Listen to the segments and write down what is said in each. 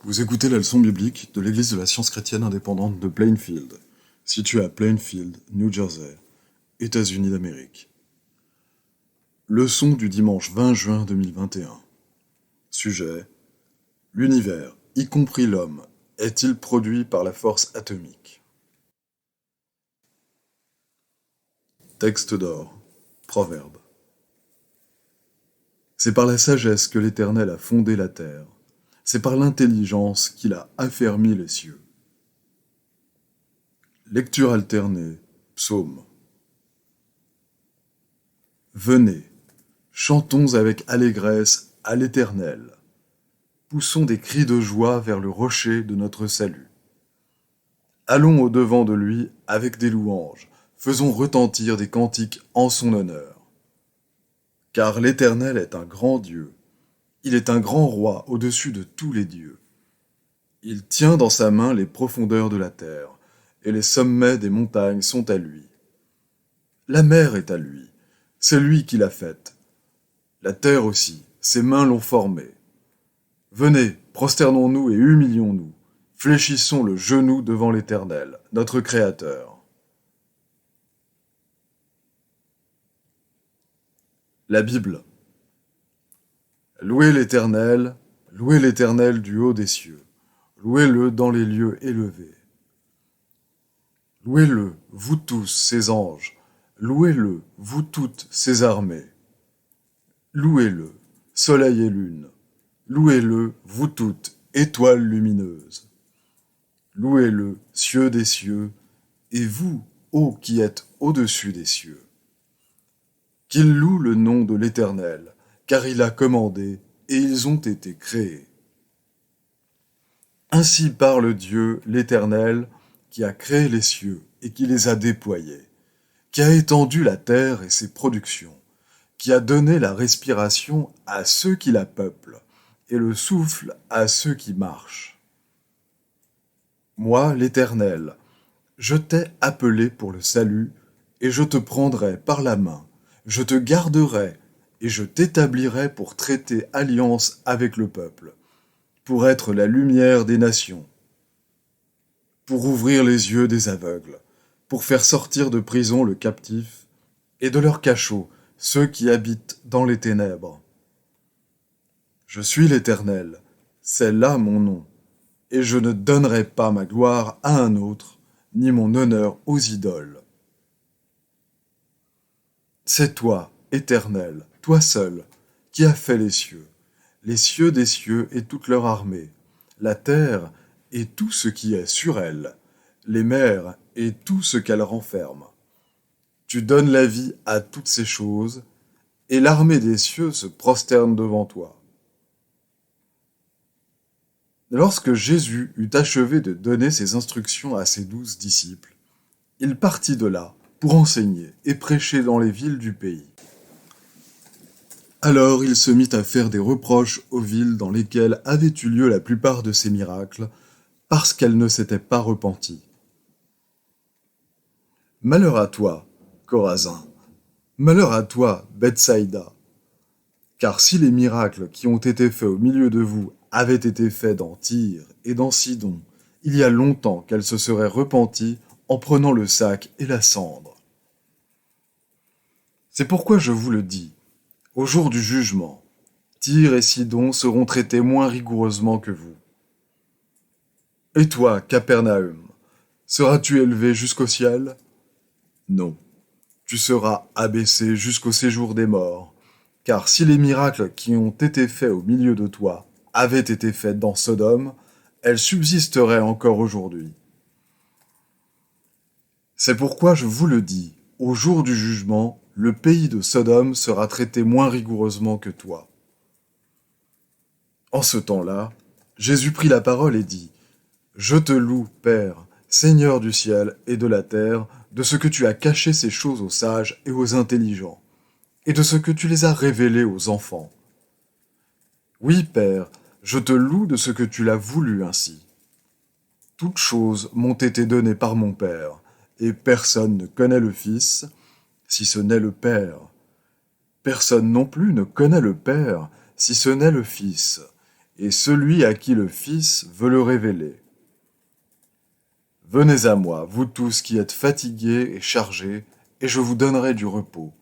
Vous écoutez la leçon biblique de l'Église de la Science chrétienne indépendante de Plainfield, située à Plainfield, New Jersey, États-Unis d'Amérique. Leçon du dimanche 20 juin 2021. Sujet: l'univers, y compris l'homme, est-il produit par la force atomique? Texte d'or, Proverbe. C'est par la sagesse que l'Éternel a fondé la terre. C'est par l'intelligence qu'il a affermi les cieux. Lecture alternée, psaume. Venez, chantons avec allégresse à l'Éternel. Poussons des cris de joie vers le rocher de notre salut. Allons au-devant de lui avec des louanges, faisons retentir des cantiques en son honneur. Car l'Éternel est un grand Dieu. Il est un grand roi au-dessus de tous les dieux. Il tient dans sa main les profondeurs de la terre, et les sommets des montagnes sont à lui. La mer est à lui, c'est lui qui l'a faite. La terre aussi, ses mains l'ont formée. Venez, prosternons-nous et humilions-nous, fléchissons le genou devant l'Éternel, notre Créateur. La Bible. Louez l'Éternel du haut des cieux, louez-le dans les lieux élevés. Louez-le, vous tous, ses anges, louez-le, vous toutes, ses armées. Louez-le, soleil et lune, louez-le, vous toutes, étoiles lumineuses. Louez-le, cieux des cieux, et vous, ô qui êtes au-dessus des cieux. Qu'ils louent le nom de l'Éternel, car il a commandé, et ils ont été créés. Ainsi parle Dieu, l'Éternel, qui a créé les cieux et qui les a déployés, qui a étendu la terre et ses productions, qui a donné la respiration à ceux qui la peuplent, et le souffle à ceux qui marchent. Moi, l'Éternel, je t'ai appelé pour le salut, et je te prendrai par la main, je te garderai, et je t'établirai pour traiter alliance avec le peuple, pour être la lumière des nations, pour ouvrir les yeux des aveugles, pour faire sortir de prison le captif, et de leur cachot ceux qui habitent dans les ténèbres. Je suis l'Éternel, c'est là mon nom, et je ne donnerai pas ma gloire à un autre, ni mon honneur aux idoles. C'est toi, Éternel, toi seul, qui as fait les cieux des cieux et toute leur armée, la terre et tout ce qui est sur elle, les mers et tout ce qu'elles renferment. Tu donnes la vie à toutes ces choses, et l'armée des cieux se prosterne devant toi. Lorsque Jésus eut achevé de donner ses instructions à ses 12 disciples, il partit de là pour enseigner et prêcher dans les villes du pays. Alors il se mit à faire des reproches aux villes dans lesquelles avaient eu lieu la plupart de ces miracles, parce qu'elles ne s'étaient pas repenties. Malheur à toi, Chorazin! Malheur à toi, Bethsaïda! Car si les miracles qui ont été faits au milieu de vous avaient été faits dans Tyr et dans Sidon, il y a longtemps qu'elles se seraient repenties en prenant le sac et la cendre. C'est pourquoi je vous le dis, au jour du jugement, Tyr et Sidon seront traités moins rigoureusement que vous. Et toi, Capernaüm, seras-tu élevé jusqu'au ciel? Non, tu seras abaissé jusqu'au séjour des morts, car si les miracles qui ont été faits au milieu de toi avaient été faits dans Sodome, elles subsisteraient encore aujourd'hui. C'est pourquoi je vous le dis, au jour du jugement, le pays de Sodome sera traité moins rigoureusement que toi. En ce temps-là, Jésus prit la parole et dit : Je te loue, Père, Seigneur du ciel et de la terre, de ce que tu as caché ces choses aux sages et aux intelligents, et de ce que tu les as révélées aux enfants. Oui, Père, je te loue de ce que tu l'as voulu ainsi. Toutes choses m'ont été données par mon Père, et personne ne connaît le Fils, si ce n'est le Père. Personne non plus ne connaît le Père, si ce n'est le Fils, et celui à qui le Fils veut le révéler. Venez à moi, vous tous qui êtes fatigués et chargés, et je vous donnerai du repos.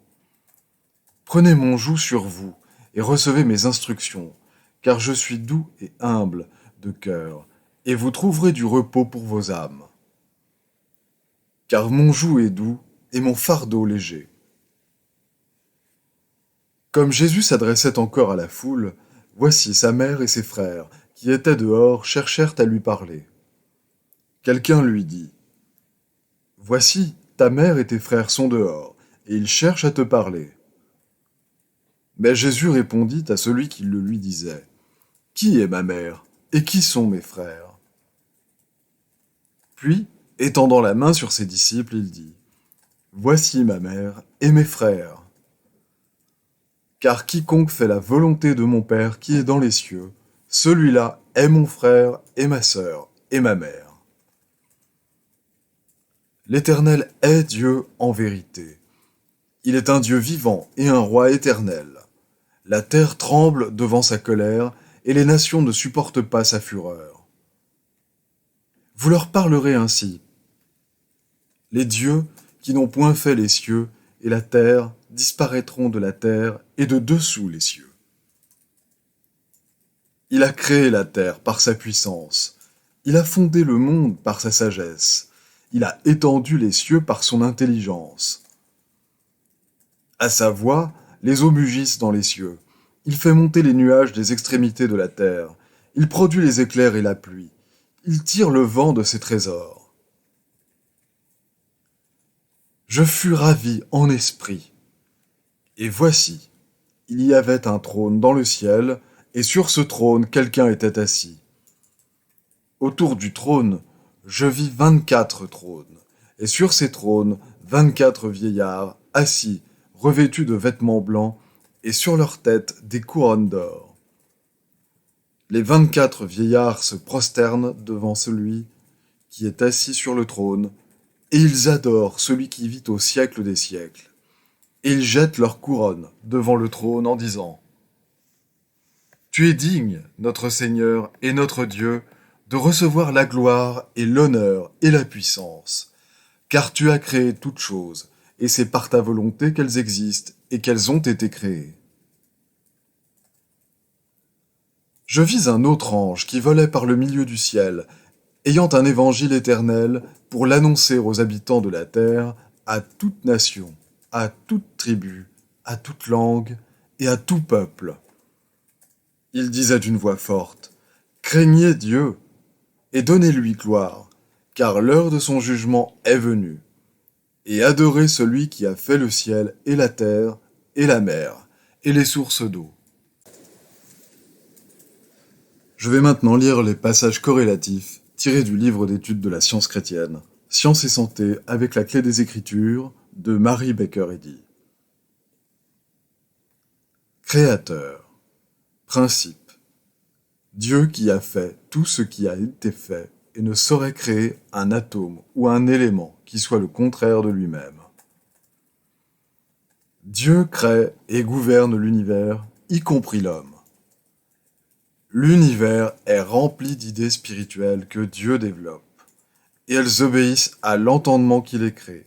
Prenez mon joug sur vous, et recevez mes instructions, car je suis doux et humble de cœur, et vous trouverez du repos pour vos âmes. Car mon joug est doux, et mon fardeau léger. Comme Jésus s'adressait encore à la foule, voici sa mère et ses frères, qui étaient dehors, cherchèrent à lui parler. Quelqu'un lui dit, « Voici, ta mère et tes frères sont dehors, et ils cherchent à te parler. » Mais Jésus répondit à celui qui le lui disait, « Qui est ma mère, et qui sont mes frères ?» Puis, étendant la main sur ses disciples, il dit, « Voici ma mère et mes frères. Car quiconque fait la volonté de mon Père qui est dans les cieux, celui-là est mon frère et ma sœur et ma mère. » L'Éternel est Dieu en vérité. Il est un Dieu vivant et un roi éternel. La terre tremble devant sa colère, et les nations ne supportent pas sa fureur. Vous leur parlerez ainsi. Les dieux qui n'ont point fait les cieux et la terre disparaîtront de la terre et de dessous les cieux. Il a créé la terre par sa puissance. Il a fondé le monde par sa sagesse. Il a étendu les cieux par son intelligence. À sa voix, les eaux mugissent dans les cieux. Il fait monter les nuages des extrémités de la terre. Il produit les éclairs et la pluie. Il tire le vent de ses trésors. Je fus ravi en esprit. Et voici, il y avait un trône dans le ciel, et sur ce trône quelqu'un était assis. Autour du trône, je vis 24 trônes, et sur ces trônes, 24 vieillards assis, revêtus de vêtements blancs, et sur leurs têtes des couronnes d'or. Les 24 vieillards se prosternent devant celui qui est assis sur le trône, et ils adorent celui qui vit au siècle des siècles. Et ils jettent leurs couronnes devant le trône en disant « Tu es digne, notre Seigneur et notre Dieu, de recevoir la gloire et l'honneur et la puissance, car tu as créé toutes choses, et c'est par ta volonté qu'elles existent et qu'elles ont été créées. » Je vis un autre ange qui volait par le milieu du ciel, ayant un évangile éternel pour l'annoncer aux habitants de la terre, à toute nation, à toute tribu, à toute langue et à tout peuple. Il disait d'une voix forte, « Craignez Dieu et donnez-lui gloire, car l'heure de son jugement est venue. Et adorez celui qui a fait le ciel et la terre et la mer et les sources d'eau. » Je vais maintenant lire les passages corrélatifs tirés du livre d'études de la science chrétienne, Science et santé avec la clé des Écritures de Mary Baker Eddy. Créateur. Principe. Dieu qui a fait tout ce qui a été fait et ne saurait créer un atome ou un élément qui soit le contraire de lui-même. Dieu crée et gouverne l'univers, y compris l'homme. L'univers est rempli d'idées spirituelles que Dieu développe, et elles obéissent à l'entendement qui les crée.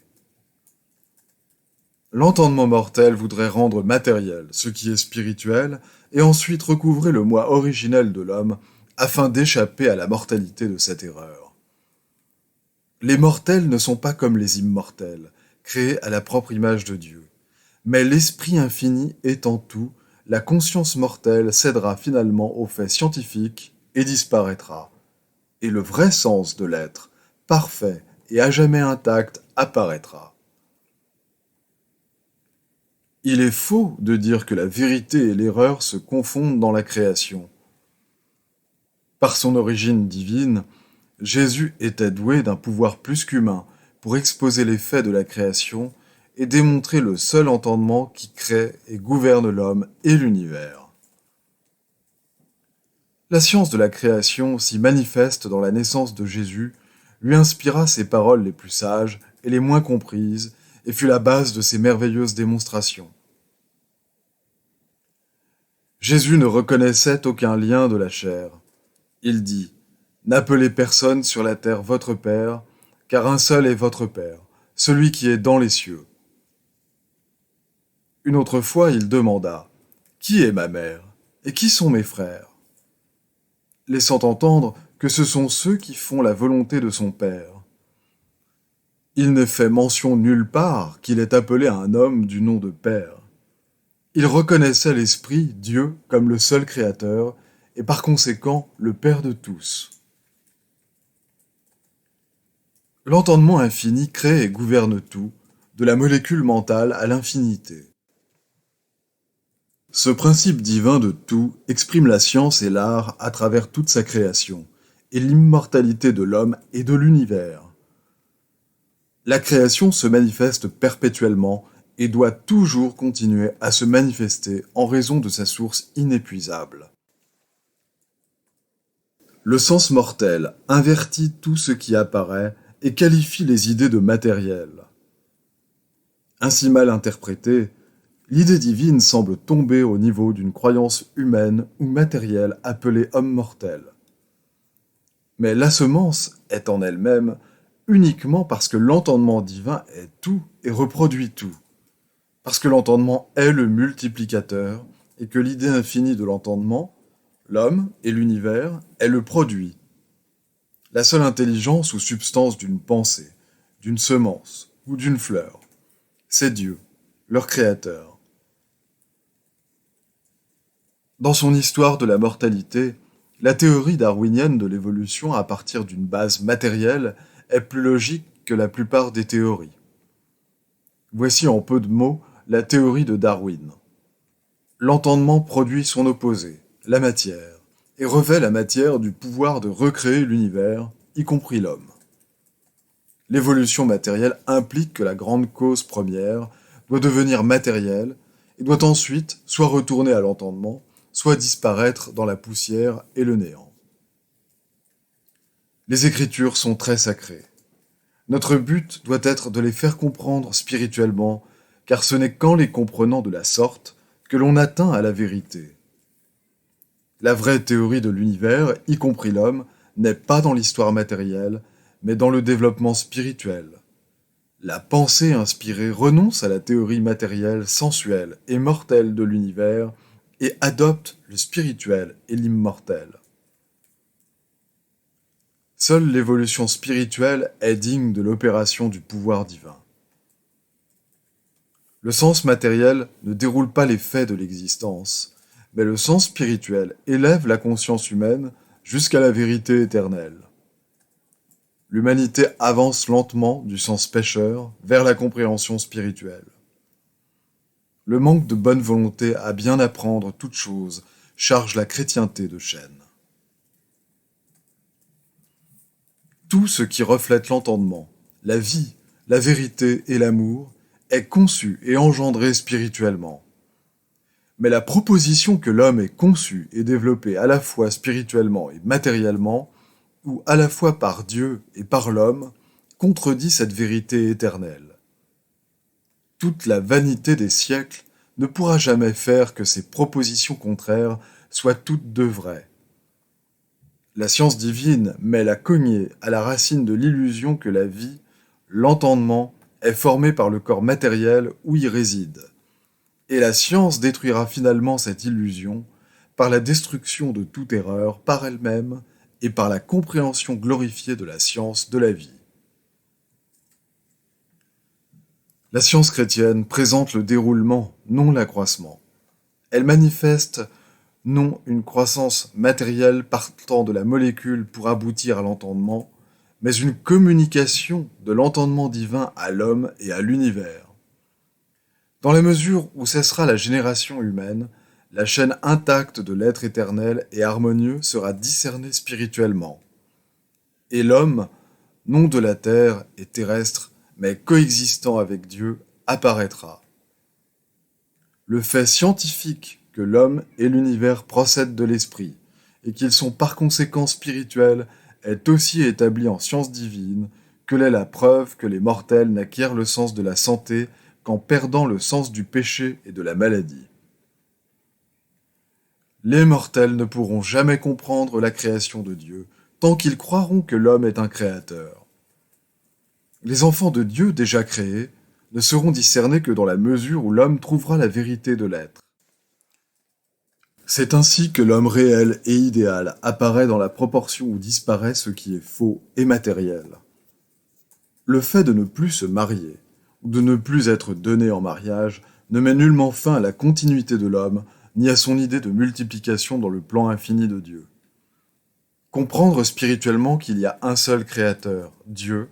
L'entendement mortel voudrait rendre matériel ce qui est spirituel et ensuite recouvrer le moi originel de l'homme afin d'échapper à la mortalité de cette erreur. Les mortels ne sont pas comme les immortels, créés à la propre image de Dieu. Mais l'esprit infini étant tout, la conscience mortelle cédera finalement aux faits scientifiques et disparaîtra. Et le vrai sens de l'être, parfait et à jamais intact, apparaîtra. Il est faux de dire que la vérité et l'erreur se confondent dans la création. Par son origine divine, Jésus était doué d'un pouvoir plus qu'humain pour exposer les faits de la création et démontrer le seul entendement qui crée et gouverne l'homme et l'univers. La science de la création, si manifeste dans la naissance de Jésus, lui inspira ses paroles les plus sages et les moins comprises et fut la base de ses merveilleuses démonstrations. Jésus ne reconnaissait aucun lien de la chair. Il dit, « N'appelez personne sur la terre votre Père, car un seul est votre Père, celui qui est dans les cieux. » Une autre fois, il demanda, « Qui est ma mère, et qui sont mes frères ?» Laissant entendre que ce sont ceux qui font la volonté de son Père. Il n'est fait mention nulle part qu'il est appelé un homme du nom de Père. Il reconnaissait l'Esprit, Dieu, comme le seul Créateur, et par conséquent le Père de tous. L'entendement infini crée et gouverne tout, de la molécule mentale à l'infinité. Ce principe divin de tout exprime la science et l'art à travers toute sa création, et l'immortalité de l'homme et de l'univers. La création se manifeste perpétuellement et doit toujours continuer à se manifester en raison de sa source inépuisable. Le sens mortel invertit tout ce qui apparaît et qualifie les idées de matériel. Ainsi mal interprétée, l'idée divine semble tomber au niveau d'une croyance humaine ou matérielle appelée homme mortel. Mais la semence est en elle-même uniquement parce que l'entendement divin est tout et reproduit tout. Parce que l'entendement est le multiplicateur et que l'idée infinie de l'entendement, l'homme et l'univers, est le produit. La seule intelligence ou substance d'une pensée, d'une semence ou d'une fleur, c'est Dieu, leur créateur. Dans son histoire de la mortalité, la théorie darwinienne de l'évolution à partir d'une base matérielle est plus logique que la plupart des théories. Voici en peu de mots la théorie de Darwin. L'entendement produit son opposé, la matière, et revêt la matière du pouvoir de recréer l'univers, y compris l'homme. L'évolution matérielle implique que la grande cause première doit devenir matérielle et doit ensuite soit retourner à l'entendement, soit disparaître dans la poussière et le néant. Les Écritures sont très sacrées. Notre but doit être de les faire comprendre spirituellement, car ce n'est qu'en les comprenant de la sorte que l'on atteint à la vérité. La vraie théorie de l'univers, y compris l'homme, n'est pas dans l'histoire matérielle, mais dans le développement spirituel. La pensée inspirée renonce à la théorie matérielle, sensuelle et mortelle de l'univers et adopte le spirituel et l'immortel. Seule l'évolution spirituelle est digne de l'opération du pouvoir divin. Le sens matériel ne déroule pas les faits de l'existence, mais le sens spirituel élève la conscience humaine jusqu'à la vérité éternelle. L'humanité avance lentement du sens pécheur vers la compréhension spirituelle. Le manque de bonne volonté à bien apprendre toute chose charge la chrétienté de chaîne. Tout ce qui reflète l'entendement, la vie, la vérité et l'amour est conçu et engendré spirituellement. Mais la proposition que l'homme est conçu et développé à la fois spirituellement et matériellement, ou à la fois par Dieu et par l'homme, contredit cette vérité éternelle. Toute la vanité des siècles ne pourra jamais faire que ces propositions contraires soient toutes deux vraies. La science divine met la cognée à la racine de l'illusion que la vie, l'entendement, est formé par le corps matériel où il réside. Et la science détruira finalement cette illusion par la destruction de toute erreur par elle-même et par la compréhension glorifiée de la science de la vie. La science chrétienne présente le déroulement, non l'accroissement. Elle manifeste non une croissance matérielle partant de la molécule pour aboutir à l'entendement, mais une communication de l'entendement divin à l'homme et à l'univers. Dans la mesure où cessera la génération humaine, la chaîne intacte de l'être éternel et harmonieux sera discernée spirituellement. Et l'homme, non de la terre et terrestre, mais coexistant avec Dieu, apparaîtra. Le fait scientifique que l'homme et l'univers procèdent de l'esprit, et qu'ils sont par conséquent spirituels, est aussi établi en science divine que l'est la preuve que les mortels n'acquièrent le sens de la santé qu'en perdant le sens du péché et de la maladie. Les mortels ne pourront jamais comprendre la création de Dieu tant qu'ils croiront que l'homme est un créateur. Les enfants de Dieu déjà créés ne seront discernés que dans la mesure où l'homme trouvera la vérité de l'être. C'est ainsi que l'homme réel et idéal apparaît dans la proportion où disparaît ce qui est faux et matériel. Le fait de ne plus se marier, ou de ne plus être donné en mariage, ne met nullement fin à la continuité de l'homme, ni à son idée de multiplication dans le plan infini de Dieu. Comprendre spirituellement qu'il y a un seul créateur, Dieu,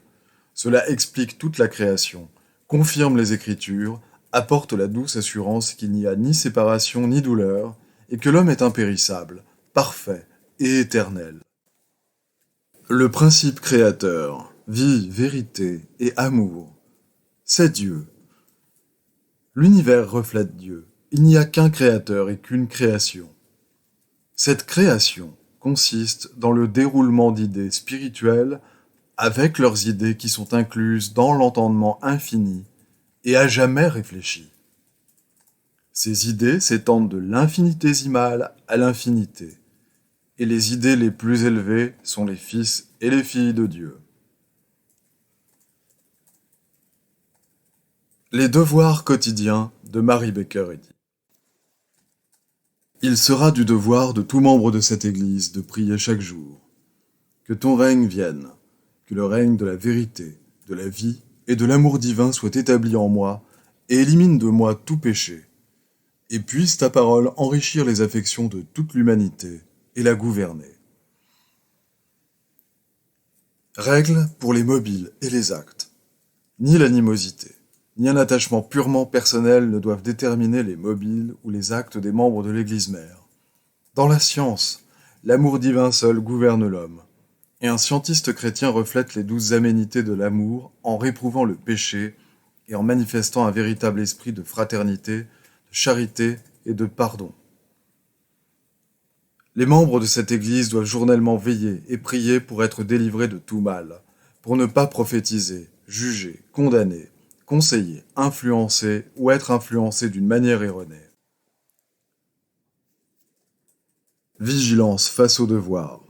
cela explique toute la création, confirme les Écritures, apporte la douce assurance qu'il n'y a ni séparation ni douleur, et que l'homme est impérissable, parfait et éternel. Le principe créateur, vie, vérité et amour, c'est Dieu. L'univers reflète Dieu. Il n'y a qu'un créateur et qu'une création. Cette création consiste dans le déroulement d'idées spirituelles avec leurs idées qui sont incluses dans l'entendement infini et à jamais réfléchi. Ces idées s'étendent de l'infinitésimal à l'infinité, et les idées les plus élevées sont les fils et les filles de Dieu. Les devoirs quotidiens de Mary Baker Eddy. Il sera du devoir de tout membre de cette Église de prier chaque jour. Que ton règne vienne, que le règne de la vérité, de la vie et de l'amour divin soit établi en moi et élimine de moi tout péché. Et puisse ta parole enrichir les affections de toute l'humanité et la gouverner. Règle pour les mobiles et les actes. Ni l'animosité, ni un attachement purement personnel ne doivent déterminer les mobiles ou les actes des membres de l'Église mère. Dans la science, l'amour divin seul gouverne l'homme, et un scientiste chrétien reflète les douces aménités de l'amour en réprouvant le péché et en manifestant un véritable esprit de fraternité, de charité et de pardon. Les membres de cette Église doivent journellement veiller et prier pour être délivrés de tout mal, pour ne pas prophétiser, juger, condamner, conseiller, influencer ou être influencé d'une manière erronée. Vigilance face au devoir.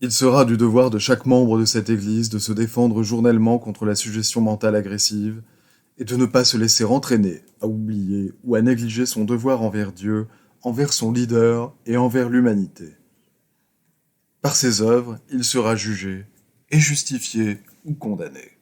Il sera du devoir de chaque membre de cette Église de se défendre journellement contre la suggestion mentale agressive et de ne pas se laisser entraîner à oublier ou à négliger son devoir envers Dieu, envers son leader et envers l'humanité. Par ses œuvres, il sera jugé et justifié ou condamné.